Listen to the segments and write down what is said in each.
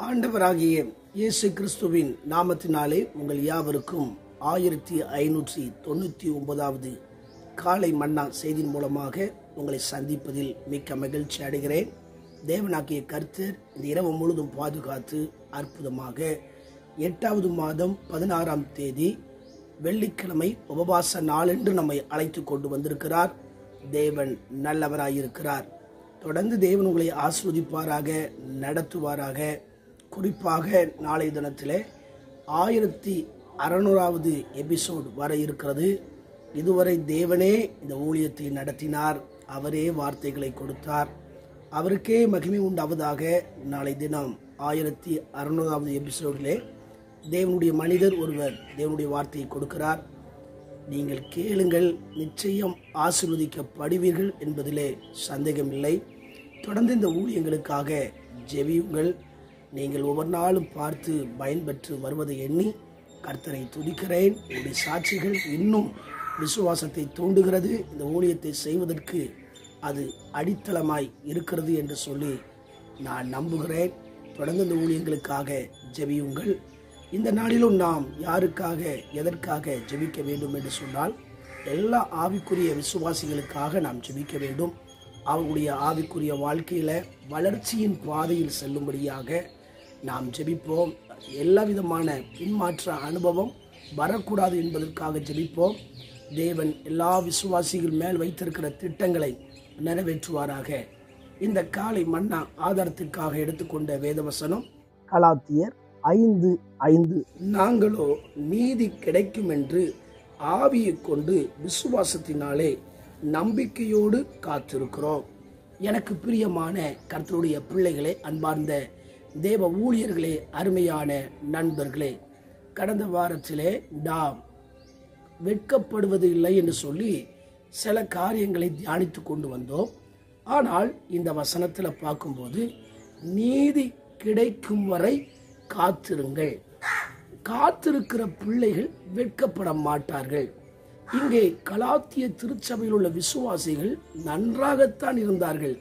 ஆண்டவராகிய இயேசு கிறிஸ்துவின் நாமத்தினாலே உங்கள் யாவருக்கும் 1599வது காலை மன்னா செய்தியின் மூலமாக உங்களை சந்திப்பதில் மிக்க மகிழ்ச்சி அடைகிறேன். தேவனாகிய கர்த்தர் இந்த இரவு முழுதும் பாதுகாத்து அற்புதமாக 8வது மாதம் 16ஆம் தேதி வெள்ளிக்கிழமை உபவாச நாள் என்று நம்மை அழைத்து கொண்டு வந்திருக்கிறார். தேவன் நல்லவராயிருக்கிறார். தொடர்ந்து தேவன் உங்களை ஆசீர்வதிப்பாராக, நடத்துவாராக. குறிப்பாக நாளைய தினத்திலே 1600வது எபிசோட் வர இருக்கிறது. இதுவரை தேவனே இந்த ஊழியத்தை நடத்தினார், அவரே வார்த்தைகளை கொடுத்தார், அவருக்கே மகிமை உண்டாவதாக. நாளை தினம் 1600வது எபிசோடிலே தேவனுடைய மனிதர் ஒருவர் தேவனுடைய வார்த்தையை கொடுக்கிறார். நீங்கள் கேளுங்கள், நிச்சயம் ஆசீர்வதிக்கப்படுவீர்கள் என்பதிலே சந்தேகமில்லை. தொடர்ந்து இந்த ஊழியங்களுக்காக ஜெபியுங்கள். நீங்கள் ஒவ்வொரு நாளும் பார்த்து பயன்பெற்று வருவதை எண்ணி கர்த்தரை துதிக்கிறேன். என்னுடைய சாட்சிகள் இன்னும் விசுவாசத்தை தூண்டுகிறது. இந்த ஊழியத்தை செய்வதற்கு அது அடித்தளமாய் இருக்கிறது என்று சொல்லி நான் நம்புகிறேன். தொடர்ந்து இந்த ஊழியங்களுக்காக ஜெபியுங்கள். இந்த நாளிலும் நாம் யாருக்காக எதற்காக ஜெபிக்க வேண்டும் என்று சொன்னால், எல்லா ஆவிக்குரிய விசுவாசிகளுக்காக நாம் ஜெபிக்க வேண்டும். அவர்களுடைய ஆவிக்குரிய வாழ்க்கையில வளர்ச்சியின் பாதையில் செல்லும்படியாக நாம் ஜெபிப்போம். எல்லா விதமான பின்மாற்ற அனுபவம் வரக்கூடாது என்பதற்காக ஜெபிப்போம். தேவன் எல்லா விசுவாசிகள் மேல் வைத்திருக்கிற திட்டங்களை நிறைவேற்றுவாராக. இந்த காலை மன்னா ஆதாரத்திற்காக எடுத்துக்கொண்ட வேதவசனம் கலாத்தியர் 5:5. நாங்களோ நீதி கிடைக்கும் என்று ஆவியை கொண்டு விசுவாசத்தினாலே நம்பிக்கையோடு காத்திருக்கிறோம். எனக்கு பிரியமான கர்த்தருடைய பிள்ளைகளே, அன்பார்ந்த தேவ ஊழியர்களே, அருமையான நண்பர்களே, கடந்த வாரத்திலே நாம் வெட்கப்படுவது இல்லை என்று சொல்லி சில காரியங்களை தியானித்து கொண்டு வந்தோம். ஆனால் இந்த வசனத்தில் பார்க்கும்போது நீதி கிடைக்கும் வரை காத்திருங்கள். காத்திருக்கிற பிள்ளைகள் வெட்கப்பட மாட்டார்கள். இங்கே கலாத்திய திருச்சபையில் உள்ள விசுவாசிகள் நன்றாகத்தான் இருந்தார்கள்.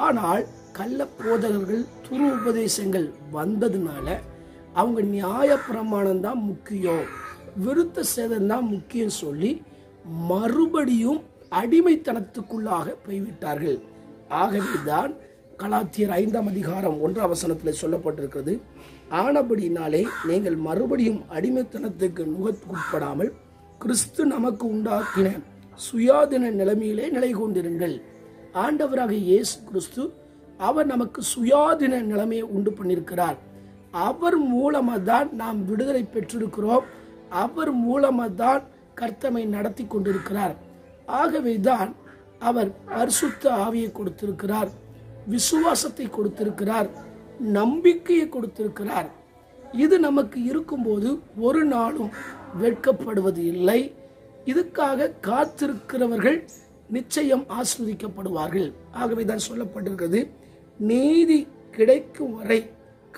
ஆனால் கள்ள போதகர்கள், துரு உபதேசங்கள் வந்ததுனால அவங்க நியாய பிரமாணம் தான் முக்கியம், விருத்த சேதம் தான் முக்கியம் சொல்லி மறுபடியும் அடிமைத்தனத்துக்குள்ளாக போய்விட்டார்கள். ஆகவேதான் கலாத்தியர் 5ஆம் அதிகாரம் 1ஆம் வசனத்தில் சொல்லப்பட்டிருக்கிறது, ஆனபடினாலே நீங்கள் மறுபடியும் அடிமைத்தனத்துக்கு நுகத்துக்குட்படாமல் கிறிஸ்து நமக்கு உண்டாக்கின சுயாதீன நிலைமையிலே நிலை கொண்டிருங்கள். ஆண்டவராக இயேசு கிறிஸ்து அவர் நமக்கு சுயாதீன நிலைமையை உண்டு பண்ணியிருக்கிறார். அவர் மூலமாக தான் நாம் விடுதலை பெற்றிருக்கிறோம். அவர் மூலமாக தான் கர்த்தமை நடத்தி கொண்டிருக்கிறார். ஆகவேதான் அவர் பரிசுத்த ஆவியை கொடுத்திருக்கிறார், விசுவாசத்தை கொடுத்திருக்கிறார், நம்பிக்கையை கொடுத்திருக்கிறார். இது நமக்கு இருக்கும்போது ஒரு நாளும் வெட்கப்படுவது இல்லை. இதுக்காக காத்திருக்கிறவர்கள் நிச்சயம் ஆசீர்வதிக்கப்படுவார்கள். ஆகவே தான் சொல்லப்பட்டிருக்கிறது, நீதி கிடைக்கும் வரை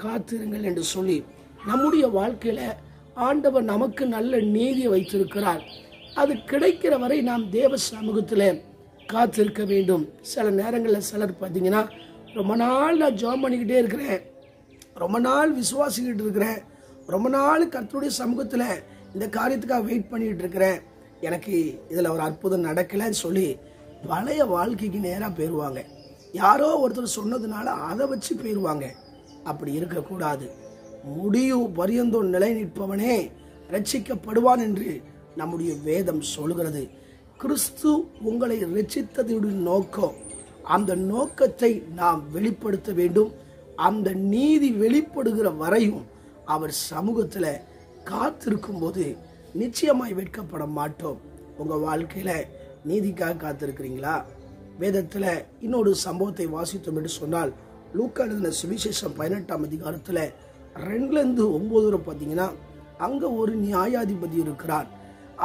காத்திருங்கள் என்று சொல்லி. நம்முடைய வாழ்க்கையில ஆண்டவர் நமக்கு நல்ல நீதியை வைத்திருக்கிறார். அது கிடைக்கிற வரை நாம் தேவ சமூகத்தில் காத்திருக்க வேண்டும். சில நேரங்களில் சிலர் பார்த்தீங்கன்னா, ரொம்ப நாள் நான் ஜெபம் பண்ணிக்கிட்டே இருக்கிறேன், ரொம்ப நாள் விசுவாசிக்கிட்டு இருக்கிறேன், ரொம்ப நாள் கர்த்தருடைய சமூகத்தில் இந்த காரியத்துக்காக வெயிட் பண்ணிட்டு இருக்கிறேன், எனக்கு இதில் ஒரு அற்புதம் நடக்கலைன்னு சொல்லி பழைய வாழ்க்கைக்கு நேராக போயிடுவாங்க. யாரோ ஒருத்தர் சொன்னதுனால அதை வச்சு போயிடுவாங்க. அப்படி இருக்கக்கூடாது. முடிவு பரியந்தோம் நிலை நிற்பவனே ரட்சிக்கப்படுவான் என்று நம்முடைய வேதம் சொல்கிறது. கிறிஸ்து உங்களை ரட்சித்ததுடைய நோக்கம், அந்த நோக்கத்தை நாம் வெளிப்படுத்த வேண்டும். அந்த நீதி வெளிப்படுகிற வரையும் அவர் சமூகத்தில் காத்திருக்கும் போது நிச்சயமாய் வெட்கப்பட மாட்டோம். உங்கள் வாழ்க்கையில் நீதிக்காக காத்திருக்கிறீங்களா? வேதத்தில் இன்னொரு சம்பவத்தை வாசித்தோம் என்று சொன்னால், லூக்கா எழுதின சுவிசேஷம் 18ஆம் அதிகாரத்தில் 2-9 பார்த்தீங்கன்னா, அங்கே ஒரு நியாயாதிபதி இருக்கிறான்.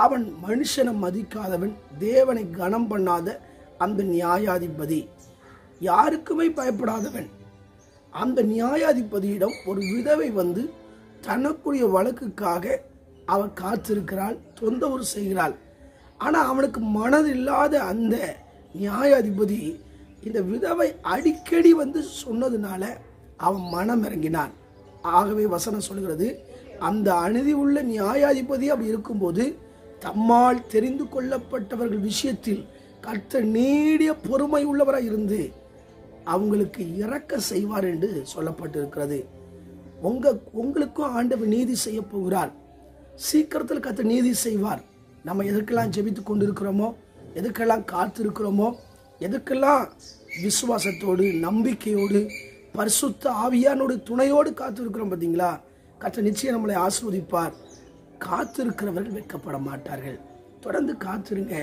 அவன் மனுஷனை மதிக்காதவன், தேவனை கனம் பண்ணாத அந்த நியாயாதிபதி, யாருக்குமே பயப்படாதவன். அந்த நியாயாதிபதியிடம் ஒரு விதவை வந்து தனக்குரிய வழக்குக்காக அவள் காத்திருக்கிறாள், தொந்தரவு செய்கிறாள். ஆனால் அவனுக்கு மனதில்லாத அந்த நியாயாதிபதி இந்த விதவை அடிக்கடி வந்து சொன்னதுனால அவன் மனம் இறங்கினான். ஆகவே வசனம் சொல்கிறது, அந்த அநீதி உள்ள நியாயாதிபதி அப்படி இருக்கும்போது தம்மால் தெரிந்து கொள்ளப்பட்டவர்கள் விஷயத்தில் கர்த்தர் நீடிய பொறுமை உள்ளவராய் இருந்து அவங்களுக்கு இரக்க செய்வார் என்று சொல்லப்பட்டிருக்கிறது. உங்களுக்கும் ஆண்டவர் நீதி செய்ய போகிறார். சீக்கிரத்தில் கர்த்தர் நீதி செய்வார். நம்ம எதுக்கெல்லாம் ஜெபித்து கொண்டிருக்கிறோமோ, எதுக்கெல்லாம் காத்திருக்கிறோமோ, எதுக்கெல்லாம் விசுவாசத்தோடு நம்பிக்கையோடு பரிசுத்த ஆவியானோடு துணையோடு காத்திருக்கிறோம் பார்த்தீங்களா, கர்த்தர் நிச்சயம் நம்மளை ஆசீர்வதிப்பார். காத்திருக்கிறவர்கள் வெட்கப்பட மாட்டார்கள். தொடர்ந்து காத்திருங்க.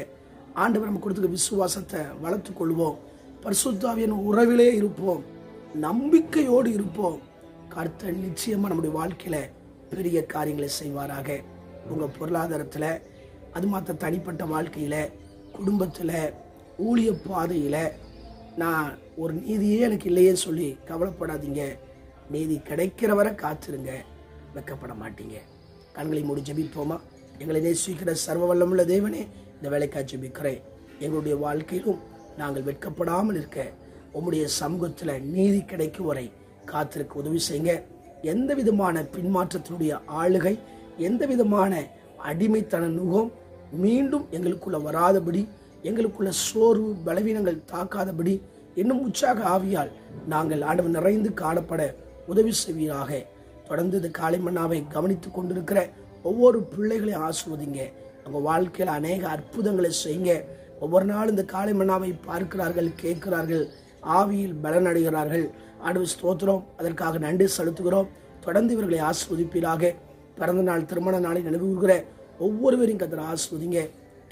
ஆண்டவர் நம்ம கொடுத்துக்க விசுவாசத்தை வளர்த்து கொள்வோம். பரிசுத்த ஆவியான உறவிலே இருப்போம். நம்பிக்கையோடு இருப்போம். கர்த்தர் நிச்சயமா நம்முடைய வாழ்க்கையில பெரிய காரியங்களை செய்வாராக. உங்க பொருளாதாரத்துல, அது மாத்த தனிப்பட்ட வாழ்க்கையில, குடும்பத்துல, ஊழிய பாதையில நான் ஒரு நீதியே எனக்கு இல்லையே சொல்லி கவலைப்படாதீங்க. நீதி கிடைக்கிற வரை காத்திருங்க. வெட்கப்பட மாட்டீங்க. கண்களை மூடி ஜெபிப்போமா? எங்களை நேசிக்கிற சர்வ வல்லமுள்ள தேவனே, இந்த வேலைக்காக ஜெபிக்கிறேன். எங்களுடைய வாழ்க்கையிலும் நாங்கள் வெட்கப்படாமல் இருக்க உம்முடைய சமூகத்தில் நீதி கிடைக்கும் வரை காத்திருக்க உதவி செய்யுங்க. எந்த விதமான பின்மாற்றத்தினுடைய ஆளுகை, எந்த விதமான அடிமைத்தன நுகம் மீண்டும் எங்களுக்குள்ள வராதபடி, எங்களுக்குள்ள சோர்வு பலவீனங்கள் தாக்காதபடி, இன்னும் உற்சாக ஆவியால் நாங்கள் ஆண்டவர் நிறைந்து காணப்பட உதவி செய்வீராக. தொடர்ந்து இந்த காலை மன்னாவை கவனித்துக் கொண்டிருக்கிற ஒவ்வொரு பிள்ளைகளையும் ஆசீர்வதிங்க. அவங்க வாழ்க்கையில் அநேக அற்புதங்களை செய்யுங்க. ஒவ்வொரு நாளும் இந்த காலை மன்னாவை பார்க்கிறார்கள், கேட்கிறார்கள், ஆவியில் பலனடைகிறார்கள். ஆண்டவர் ஸ்தோத்திரம். அதற்காக நன்றி செலுத்துகிறோம். தொடர்ந்து இவர்களை ஆசீர்வதிப்பீராக. பிறந்த நாள், திருமண நாளை நினைவுகிற ஒவ்வொருவரையும் கர்த்தர் ஆசீர்வதிங்க.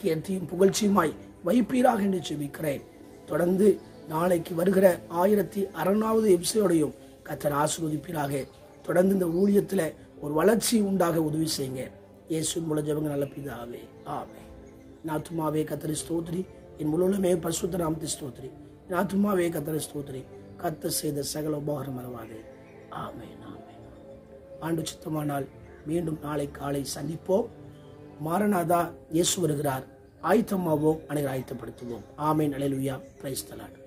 கீர்த்தியும் புகழ்ச்சியுமாய் வைப்பீராக என்று ஜெபிக்கிறேன். தொடர்ந்து நாளைக்கு வருகிற 1600வது எபிசோடையும் கர்த்தர் ஆசீர்வதிப்பீராக. தொடர்ந்து இந்த ஊழியத்தில் ஒரு வளர்ச்சி உண்டாக உதவி செய்யுங்க. இயேசுவின் மூலம் ஜெபங்க நல்ல பிதாவே, ஆமென். என் ஆத்துமாவே கர்த்தரை ஸ்தோத்திரி, என் முழுமே பரிசுத்த நாமத்தை ஸ்தோத்திரி. என் ஆத்துமாவே கர்த்தரை ஸ்தோத்திரி, கர்த்தர் செய்த சகல உபகாரம் மறவாதே. ஆமென், ஆமென். ஆண்டு சித்தமானால் மீண்டும் நாளை காலை சந்திப்போம். மாரநாதா, இயேசு வருகிறார். ஆயத்தமாவோம், அனைவரும் ஆயத்தப்படுத்துவோம். ஆமென், அல்லேலூயா, பிரைஸ் தி லார்ட்.